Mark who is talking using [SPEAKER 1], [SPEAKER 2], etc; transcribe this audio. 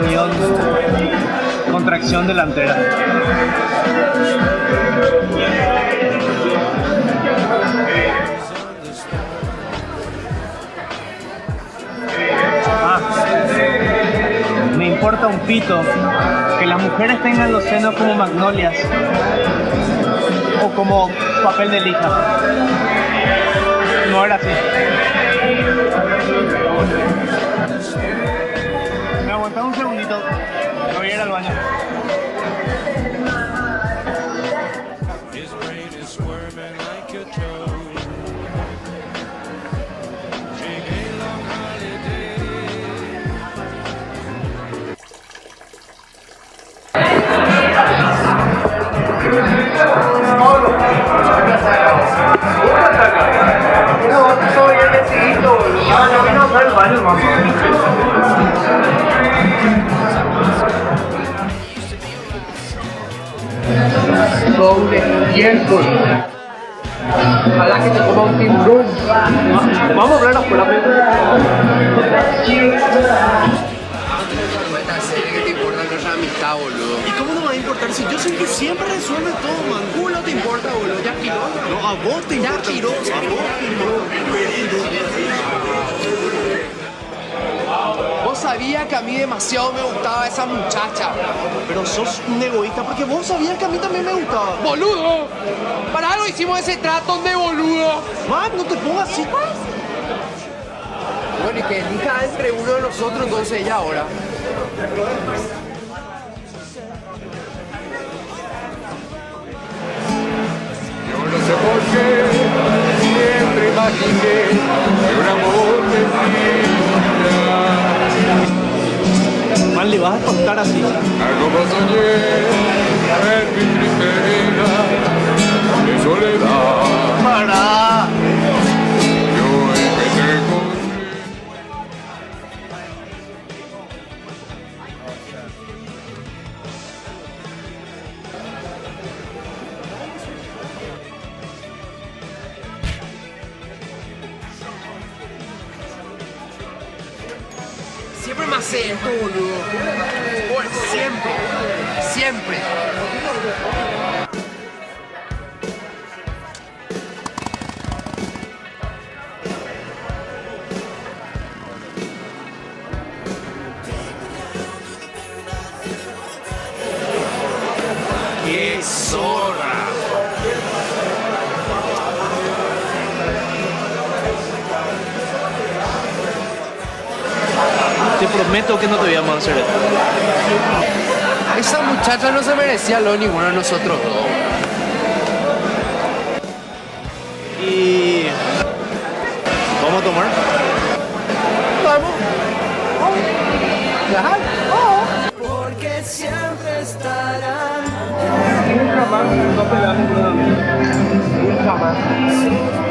[SPEAKER 1] unión, contracción delantera. Me importa un pito que las mujeres tengan los senos como magnolias o como papel de lija. No era así. Me aguantaba un segundito. Me voy a ir al baño.
[SPEAKER 2] Sobre tiempo. Ojalá que te coma un timbrón.
[SPEAKER 1] Vamos a hablar afuera.
[SPEAKER 2] ¿Qué te importa nuestra amistad, boludo?
[SPEAKER 3] ¿Y cómo no me va a importar si yo soy el que siempre resuelve todo, man?
[SPEAKER 2] ¿Culo te importa, boludo? ¿Ya tiró?
[SPEAKER 3] No, a vos te importa.
[SPEAKER 2] Ya tiró.
[SPEAKER 3] A vos te importa.
[SPEAKER 2] Vos sabías que a mí demasiado me gustaba esa muchacha.
[SPEAKER 3] Pero sos un egoísta porque vos sabías que a mí también me gustaba.
[SPEAKER 2] ¡Boludo! Para algo hicimos ese trato de boludo.
[SPEAKER 3] Man, no te pongas así.
[SPEAKER 2] Bueno, y que elija entre uno de nosotros, entonces ella ahora.
[SPEAKER 4] Yo no sé por qué siempre imaginé que un amor mentira.
[SPEAKER 1] Man, le vas a contar así.
[SPEAKER 4] Algo más soñé en mi triste vida de soledad.
[SPEAKER 1] Para.
[SPEAKER 4] Yo empecé con
[SPEAKER 2] Siempre me hace esto, boludo. Por siempre. Siempre.
[SPEAKER 3] ¡Qué zorra!
[SPEAKER 1] Te prometo que no te voy a hacer esto.
[SPEAKER 2] Esa muchacha no se merecía lo ninguno de nosotros dos.
[SPEAKER 1] Y... ¿vamos a tomar?
[SPEAKER 2] Vamos.
[SPEAKER 5] Porque siempre estarán
[SPEAKER 1] Nunca más, no peleamos con una amiga.
[SPEAKER 2] Nunca más.